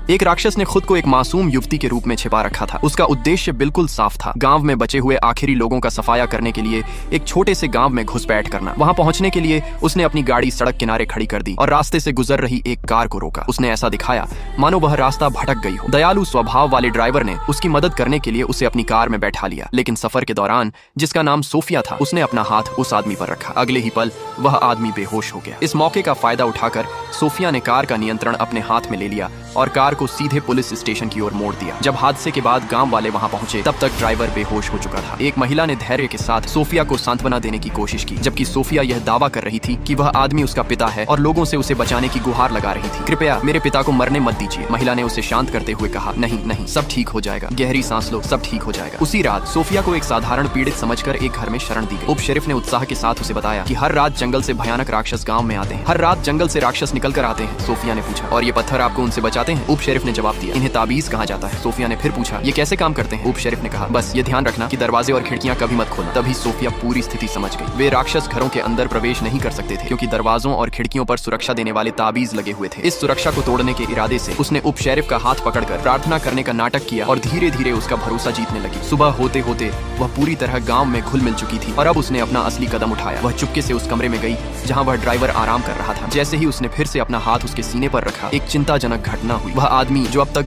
एक राक्षस ने खुद को एक मासूम युवती के रूप में छिपा रखा था। उसका उद्देश्य बिल्कुल साफ था, गांव में बचे हुए आखिरी लोगों का सफाया करने के लिए एक छोटे से गांव में घुसपैठ करना। वहां पहुंचने के लिए उसने अपनी गाड़ी सड़क किनारे खड़ी कर दी और रास्ते से गुजर रही एक कार को रोका। उसने ऐसा दिखाया मानो वह रास्ता भटक गई हो। दयालु स्वभाव वाले ड्राइवर ने उसकी मदद करने के लिए उसे अपनी कार में बैठा लिया, लेकिन सफर के दौरान जिसका नाम सोफिया था, उसने अपना हाथ उस आदमी पर रखा। अगले ही पल वह आदमी बेहोश हो गया। इस मौके का फायदा उठाकर सोफिया ने कार का नियंत्रण अपने हाथ में ले लिया और कार को सीधे पुलिस स्टेशन की ओर मोड़ दिया। जब हादसे के बाद गांव वाले वहां पहुंचे, तब तक ड्राइवर बेहोश हो चुका था। एक महिला ने धैर्य के साथ सोफिया को सांत्वना देने की कोशिश की, जबकि सोफिया यह दावा कर रही थी कि वह आदमी उसका पिता है और लोगों से उसे बचाने की गुहार लगा रही थी। कृपया मेरे पिता को मरने मत दीजिए। महिला ने उसे शांत करते हुए कहा, नहीं नहीं, सब ठीक हो जाएगा, गहरी सांस लो, सब ठीक हो जाएगा। उसी रात सोफिया को एक साधारण पीड़ित समझकर एक घर में शरण दी गई। उप शेरिफ ने उत्साह के साथ उसे बताया कि हर रात जंगल से भयानक राक्षस गाँव में आते हैं। हर रात जंगल से राक्षस निकल कर आते हैं। सोफिया ने पूछा, और ये पत्थर आपको उनसे बचाते हैं? उप शेरिफ ने जवाब दिया, इन्हें ताबीज कहा जाता है। सोफिया ने फिर पूछा, ये कैसे काम करते हैं? उप शेरिफ ने कहा, बस ये ध्यान रखना कि दरवाजे और खिड़कियां कभी मत खोलना। तभी सोफिया पूरी स्थिति समझ गई। वे राक्षस घरों के अंदर प्रवेश नहीं कर सकते थे, क्योंकि दरवाजों और खिड़कियों पर सुरक्षा देने वाले ताबीज लगे हुए थे। इस सुरक्षा को तोड़ने के इरादे से उसने उप शेरिफ का हाथ पकड़कर प्रार्थना करने का नाटक किया और धीरे धीरे उसका भरोसा जीतने लगी। सुबह होते होते वह पूरी तरह गाँव में घुल मिल चुकी थी और अब उसने अपना असली कदम उठाया। वह चुपके से उस कमरे में गई जहाँ वह ड्राइवर आराम कर रहा था। जैसे ही उसने फिर से अपना हाथ उसके सीने पर रखा, एक चिंताजनक घटना हुई। वह आदमी जो अब तक